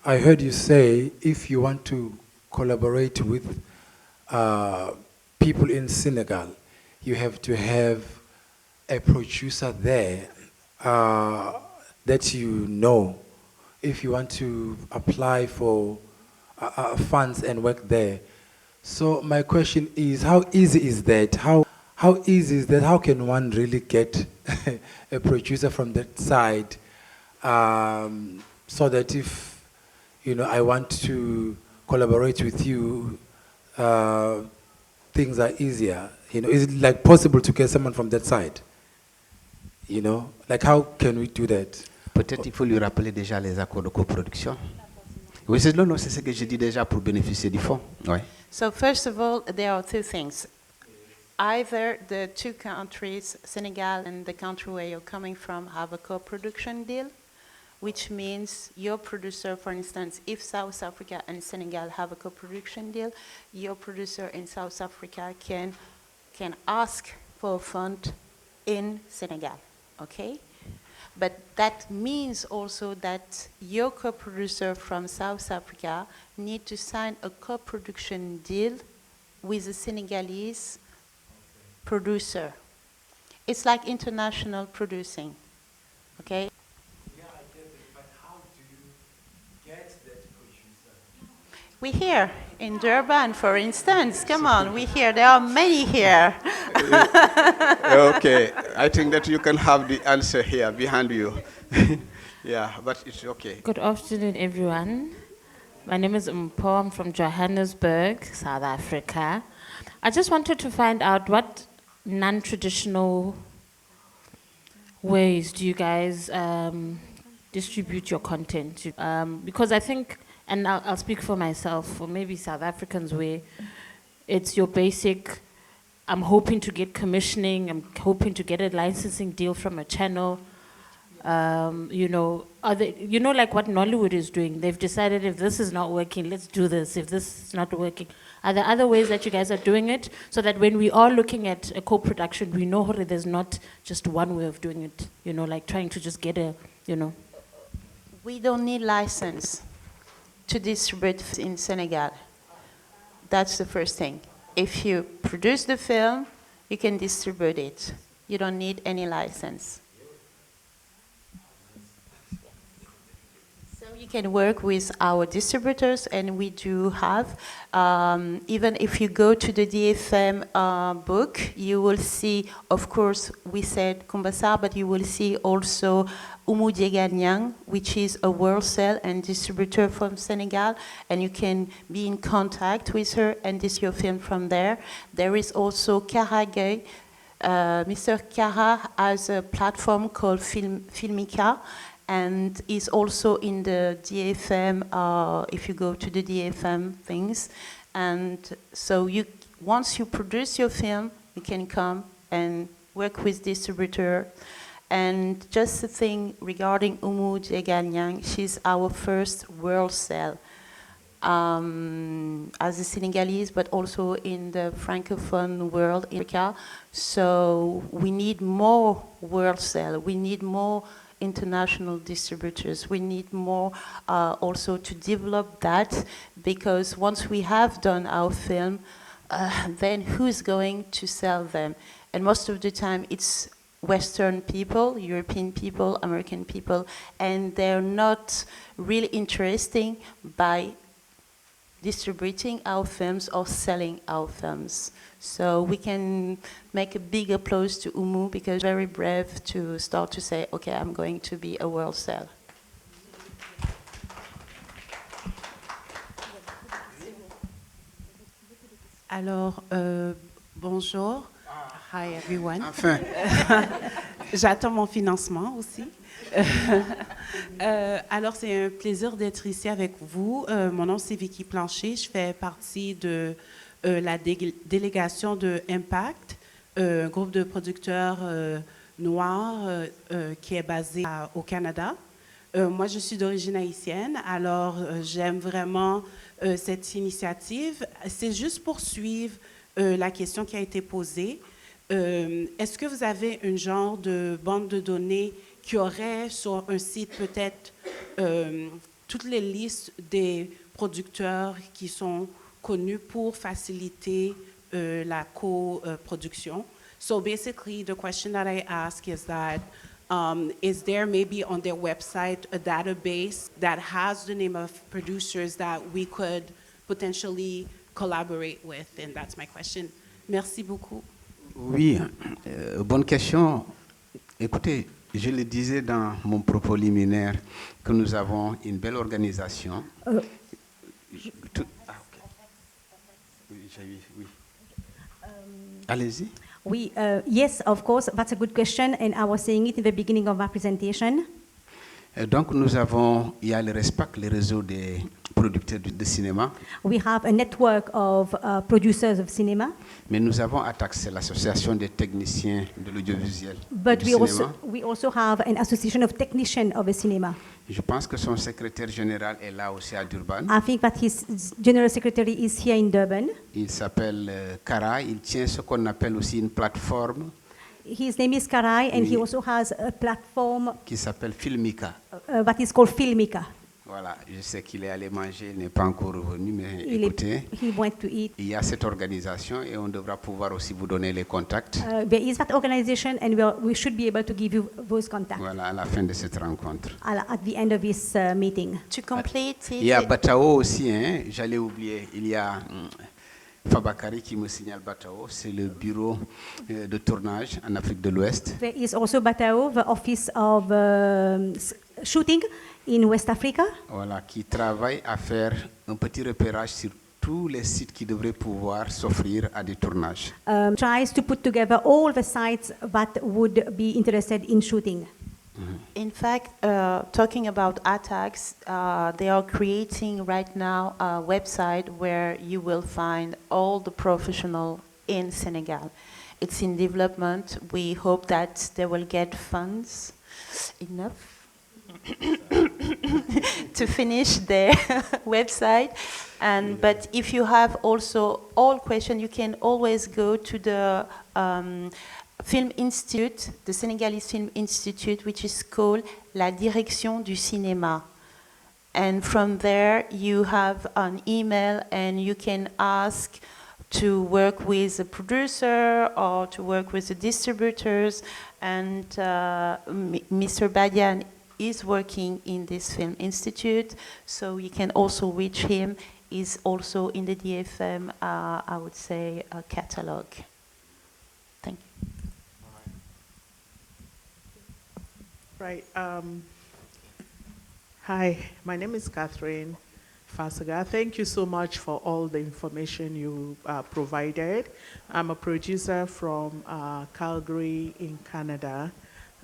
heard you say if you want to collaborate with people in Senegal, you have to have a producer there that you know. If you want to apply for funds and work there. So my question is, how easy is that? How easy is that? How can one really get a producer from that side, so that if I want to collaborate with you, things are easier? Is it like possible to get someone from that side? Like how can we do that? Peut-être il faut lui rappeler déjà les accords de coproduction. Oui, c'est ce que je dis déjà pour bénéficier du fonds. Ouais. So first of all, there are 2 things. Either the 2 countries, Senegal and the country where you're coming from, have a co-production deal, which means your producer, for instance, if South Africa and Senegal have a co-production deal, your producer in South Africa can ask for a fund in Senegal, okay? But that means also that your co-producer from South Africa need to sign a co-production deal with a Senegalese producer. It's like international producing, okay? Yeah, I get it, but how do you get that producer? We're here in Durban, for instance. Come on, we're here. There are many here. Okay, I think that you can have the answer here behind you. Yeah, but it's okay. Good afternoon, everyone. My name is Mpho. I'm from Johannesburg, South Africa. I just wanted to find out what non-traditional ways do you guys distribute your content? Because I think, and I'll speak for myself, or maybe South Africans, where it's your basic, I'm hoping to get commissioning, I'm hoping to get a licensing deal from a channel. You know, like what Nollywood is doing. They've decided if this is not working, let's do this. If this is not working, are there other ways that you guys are doing it so that when we are looking at a co-production, we know that there's not just one way of doing it, you know, like trying to just get a, you know. We don't need license to distribute in Senegal. That's the first thing. If you produce the film, you can distribute it. You don't need any license. So you can work with our distributors, and we do have, even if you go to the DFM book, you will see, of course, we said Kumbasa, but you will see also Oumou Dieganyang, which is a wholesale and distributor from Senegal, and you can be in contact with her and distribute your film from there. There is also Kara Gueye. Mr. Kara has a platform called Filmica, and is also in the DFM, if you go to the DFM things. And so once you produce your film, you can come and work with distributor. And just the thing regarding Oumou Dieganyang, she's our first world sale. As a Senegalese, but also in the Francophone world in Africa. So we need more world sale. We need more international distributors. We need more also to develop that, because once we have done our film, then who's going to sell them? And most of the time it's Western people, European people, American people, and they're not really interested by distributing our films or selling our films. So we can make a big applause to Oumou, because very brave to start to say, okay, I'm going to be a world star. Alors, bonjour. Hi everyone. Enfin. J'attends mon financement aussi. Alors, c'est un plaisir d'être ici avec vous. Mon nom, c'est Vicky Planchet. Je fais partie de la délégation de Impact, un groupe de producteurs noirs qui est basé au Canada. Moi, je suis d'origine haïtienne, alors j'aime vraiment cette initiative. C'est juste pour suivre la question qui a été posée. Est-ce que vous avez un genre de banque de données qui aurait sur un site peut-être toutes les listes des producteurs qui sont connus pour faciliter la co-production? So basically, the question that I ask is that is there maybe on their website a database that has the name of producers that we could potentially collaborate with? And that's my question. Merci beaucoup. Oui, bonne question. Écoutez, je le disais dans mon propos liminaire que nous avons une belle organisation. Oui. Allez-y. We, yes, of course, that's a good question, and I was saying it in the beginning of my presentation. Donc il y a le RESPAC, le réseau des producteurs de cinéma. We have a network of producers of cinema. Mais nous avons ATAC, c'est l'association des techniciens de l'audiovisuel. But we also have an association of technicians of the cinema. Je pense que son secrétaire général est là aussi à Durban. I think that his general secretary is here in Durban. Il s'appelle Kara, il tient ce qu'on appelle aussi une plateforme. His name is Karai, and he also has a platform qui s'appelle Filmica. That is called Filmica. Voilà, je sais qu'il est allé manger, il n'est pas encore revenu, mais écoutez, He went to eat. il y a cette organisation et on devra pouvoir aussi vous donner les contacts. There is that organization, and we should be able to give you those contacts Voilà, à la fin de cette rencontre. at the end of this meeting. To complete Il y a it, Batao aussi, hein, j'allais oublier. Il y a Fabakari qui me signale Batao, c'est le bureau de tournage en Afrique de l'Ouest. There is also Batao, the office of shooting in West Africa. Voilà, qui travaille à faire un petit repérage sur tous les sites qui devraient pouvoir s'offrir à des tournages. Tries to put together all the sites that would be interested in shooting. in fact, talking about attacks, they are creating right now a website where you will find all the professionals in Senegal. It's in development. We hope that they will get funds enough to finish their website. But if you have also all questions, you can always go to the Film Institute, the Senegalese Film Institute, which is called La Direction du Cinéma. And from there, you have an email and you can ask to work with a producer or to work with the distributors. And Mr. Badian is working in this Film Institute, so you can also reach him. He's also in the DFM, I would say, catalog. Thank you. Right. Hi, my name is Catherine Fasaga. Thank you so much for all the information you provided. I'm a producer from Calgary in Canada.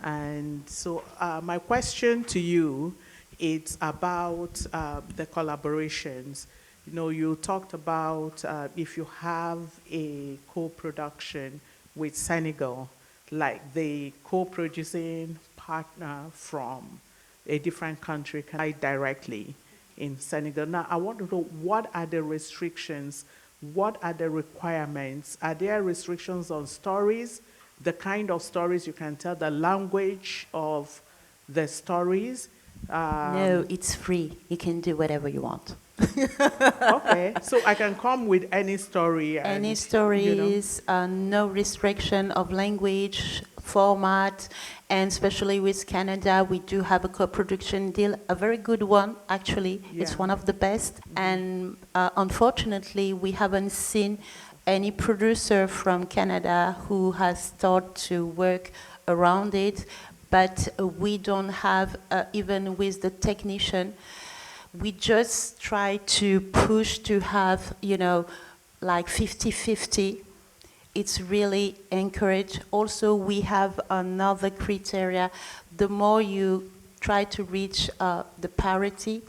And so my question to you is about the collaborations. You know, you talked about if you have a co-production with Senegal, like the co-producing partner from a different country can buy directly in Senegal. Now, I want to know, what are the restrictions? What are the requirements? Are there restrictions on stories, the kind of stories you can tell, the language of the stories? No, it's free. You can do whatever you want. Okay, so I can come with any story. And, Any stories, no restriction of language, format, and especially with Canada, we do have a co-production deal, a very good one, actually. It's Yeah. one of the best. And unfortunately, we haven't seen any producer from Canada who has started to work around it, but we don't have, even with the technician, we just try to push to have, like 50-50. It's really encouraged. Also, we have another criteria. The more you try to reach the parity,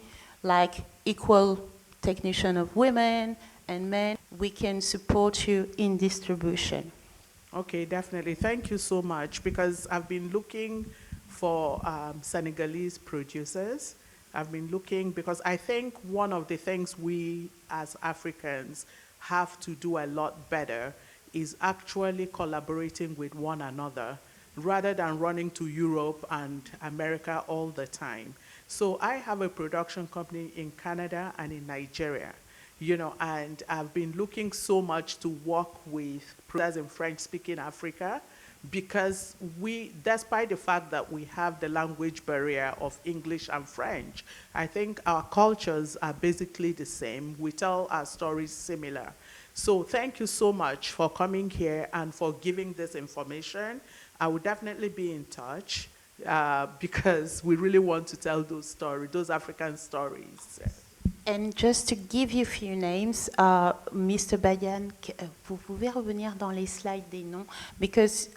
like equal technician of women and men, we can support you in distribution. Okay, definitely. Thank you so much, because I've been looking for Senegalese producers. I've been looking because I think one of the things we as Africans have to do a lot better is actually collaborating with one another rather than running to Europe and America all the time. So I have a production company in Canada and in Nigeria, and I've been looking so much to work with producers in French-speaking Africa, because despite the fact that we have the language barrier of English and French, I think our cultures are basically the same. We tell our stories similar. So thank you so much for coming here and for giving this information. I will definitely be in touch because we really want to tell those stories, those African stories. And just to give you a few names, Mr. Badian, vous pouvez revenir dans les slides des noms, because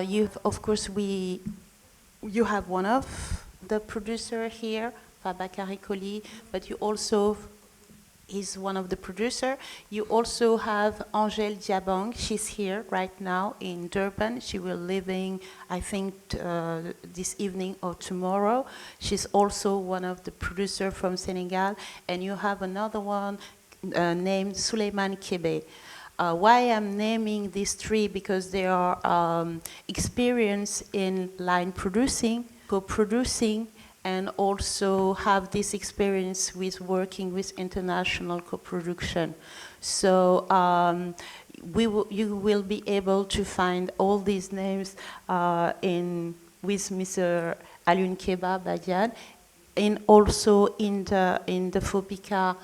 you have one of the producer here, Fabakari Koli, but you also is one of the producer. You also have Angèle Diabang. She's here right now in Durban. She will leaving, I think, this evening or tomorrow. She's also one of the producer from Senegal. And you have another one named Suleiman Kebe. Why I'm naming these three? Because they are experienced in line producing, co-producing, and also have this experience with working with international co-production. So you will be able to find all these names with Mr. Alioune Keba Badiane, and also in the FOPICA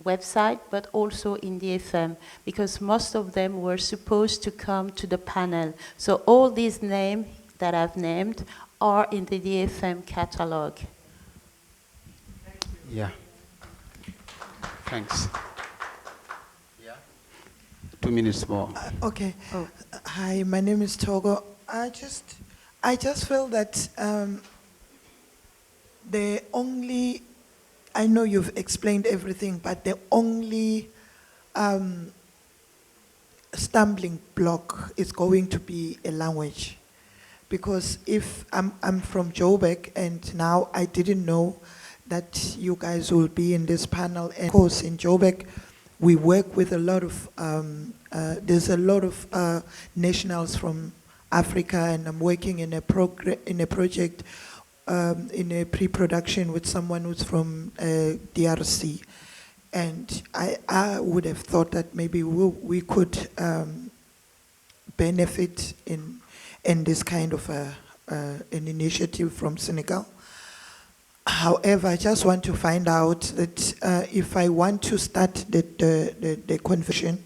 website, but also in the FM, because most of them were supposed to come to the panel. So all these names that I've named are in the DFM catalog. Yeah. Thanks. Yeah. 2 minutes more. Okay. Hi, my name is Togo. I just feel that the only, I know you've explained everything, but the only stumbling block is going to be a language. Because if I'm from Joburg, and now I didn't know that you guys will be in this panel. And of course, in Joburg, we work with a lot of, there's a lot of nationals from Africa, and I'm working in a project in a pre-production with someone who's from DRC. And I would have thought that maybe we could benefit in this kind of an initiative from Senegal. However, I just want to find out that if I want to start the conversion,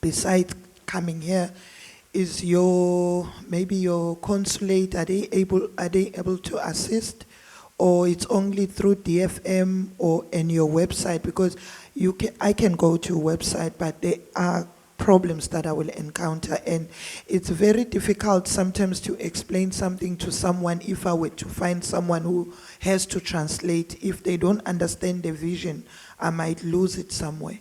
besides coming here, is maybe your consulate, are they able to assist, or it's only through DFM or in your website? Because I can go to a website, but there are problems that I will encounter, and it's very difficult sometimes to explain something to someone. If I were to find someone who has to translate, if they don't understand the vision, I might lose it somewhere.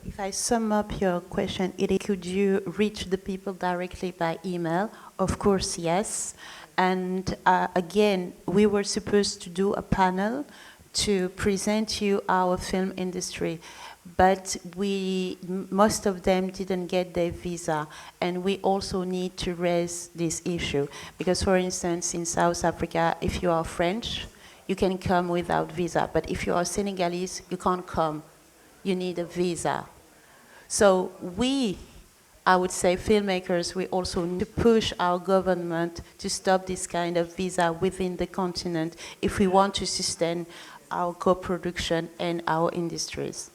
If I sum up your question, could you reach the people directly by email? Of course, yes. And again, we were supposed to do a panel to present you our film industry, but most of them didn't get their visa, and we also need to raise this issue. Because, for instance, in South Africa, if you are French, you can come without visa, but if you are Senegalese, you can't come. You need a visa. So I would say filmmakers, we also need to push our government to stop this kind of visa within the continent if we want to sustain our co-production and our industries.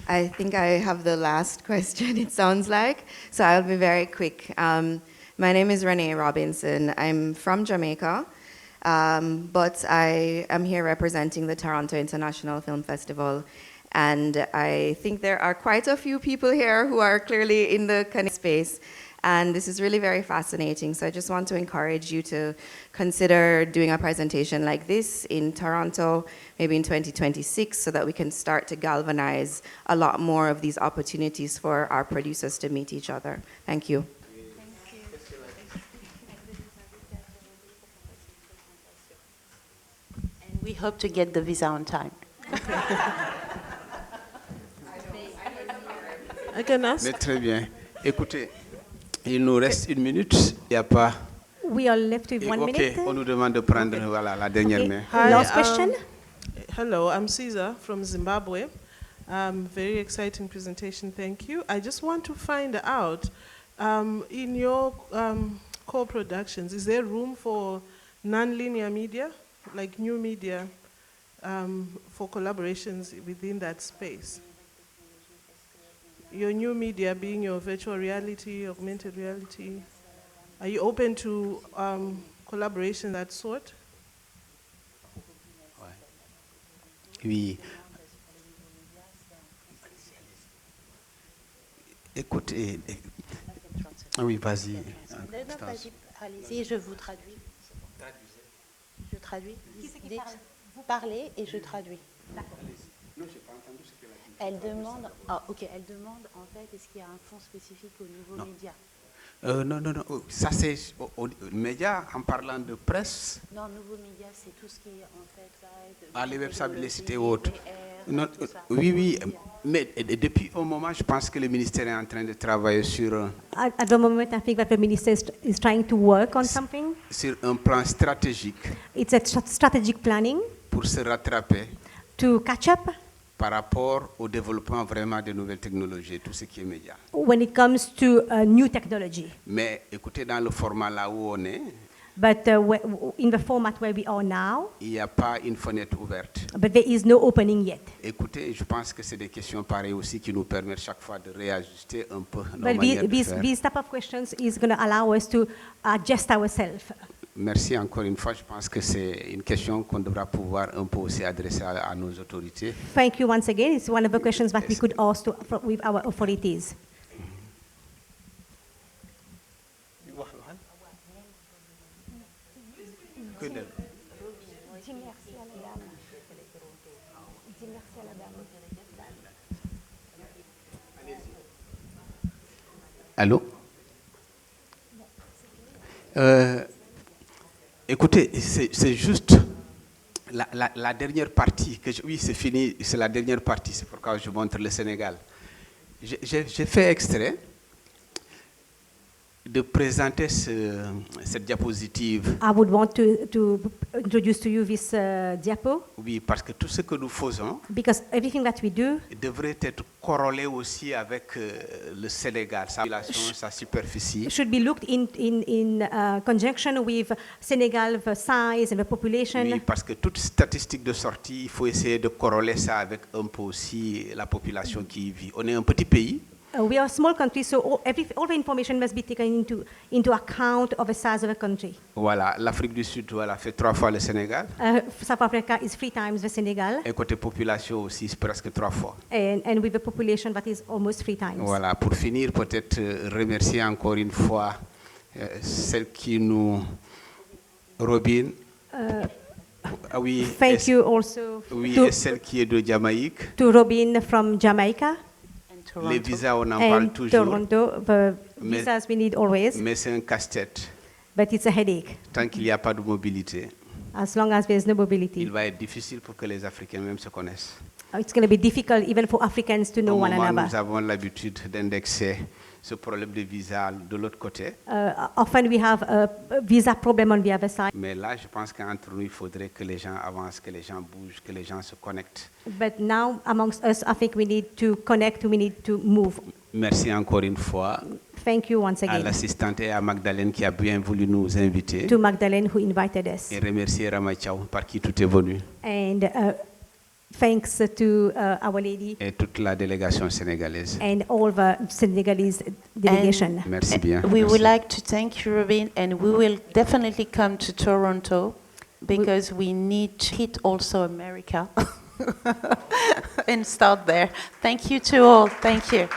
I think I have the last question, it sounds like, so I'll be very quick. My name is Renee Robinson. I'm from Jamaica, but I am here representing the Toronto International Film Festival, and I think there are quite a few people here who are clearly in the kind of space, and this is really very fascinating. So I just want to encourage you to consider doing a presentation like this in Toronto, maybe in 2026, so that we can start to galvanize a lot more of these opportunities for our producers to meet each other. Thank you. And we hope to get the visa on time. I can ask? Mais très bien. Écoutez, il nous reste 1 minute. Il n'y a pas... We are left with 1 minute. Ok, on nous demande de prendre voilà, la dernière main. Hi, Last question. Hello, I'm Caesar from Zimbabwe. Very exciting presentation, thank you. I just want to find out, in your co-productions, is there room for non-linear media, like new media, for collaborations within that space? Your new media being your virtual reality, augmented reality, are you open to collaboration of that sort? Oui. Écoutez, oui, vas-y. Allez-y, je vous traduis. Je traduis. Vous parlez et je traduis. Elle demande, elle demande en fait, est-ce qu'il y a un fonds spécifique au niveau média? Non, ça c'est média, en parlant de presse. Non, nouveaux médias, c'est tout ce qui est en fait... Ah, les websites, les sites et autres. Non, oui, mais depuis un moment, je pense que le ministère est en train de travailler sur... At the moment, I think that the minister is trying to work on something. Sur un plan stratégique. It's a strategic planning. Pour se rattraper. To catch up. Par rapport au développement vraiment de nouvelles technologies, tout ce qui est média. When it comes to new technology. Mais écoutez, dans le format là où on est, but in the format where we are now, il n'y a pas une fenêtre ouverte. But there is no opening yet. Écoutez, je pense que c'est des questions pareilles aussi qui nous permettent chaque fois de réajuster un peu nos well, manières de faire. These type of questions is going to allow us to adjust ourselves. Merci encore une fois. Je pense que c'est une question qu'on devra pouvoir un peu aussi adresser à nos autorités. Thank you once again. It's one of the questions that we could ask with our authorities. Allô? Écoutez, c'est juste la dernière partie que oui, c'est fini, c'est la dernière partie, c'est pourquoi je montre le Sénégal. J'ai fait extrait de présenter cette diapositive. I would want to introduce to you this diapo. Oui, parce que tout ce que nous faisons because everything that we do devrait être corrélé aussi avec le Sénégal, sa population, sa superficie. Should be looked in conjunction with Senegal, the size and the population. Oui, parce que toute statistique de sortie, il faut essayer de corréler ça avec un peu aussi la population qui y vit. On est un petit pays. We are a small country, so all the information must be taken into account of the size of the country. Voilà, l'Afrique du Sud, voilà, fait 3 fois le Sénégal. South Africa is 3 times the Senegal. Et côté population aussi, c'est presque 3 fois. And with a population that is almost 3 times. Voilà, pour finir, peut-être remercier encore une fois celle qui nous... Robin. Oui, thank you also oui, et celle qui est de Jamaïque. To Robin from Jamaica. Les visas, on en parle toujours. Toronto, the visas we need always. Mais c'est un casse-tête. But it's a headache. Tant qu'il n'y a pas de mobilité, as long as there is no mobility, il va être difficile pour que les Africains même se connaissent. It's going to be difficult even for Africans to know one another. Nous avons l'habitude d'indexer ce problème de visa de l'autre côté. Often we have a visa problem on the other side. Mais là, je pense qu'entre nous, il faudrait que les gens avancent, que les gens bougent, que les gens se connectent. But now, amongst us, I think we need to connect, we need to move. Merci encore une fois. Thank you once again. À l'assistante et à Magdalene qui a bien voulu nous inviter. To Magdalene who invited us. Et remercier Ramachao par qui tout est venu. And thanks to Our Lady. Et toute la délégation sénégalaise. And all the Senegalese delegation. Merci bien. We would like to thank you, Robin, and we will definitely come to Toronto because we need to hit also America and start there. Thank you to all. Thank you.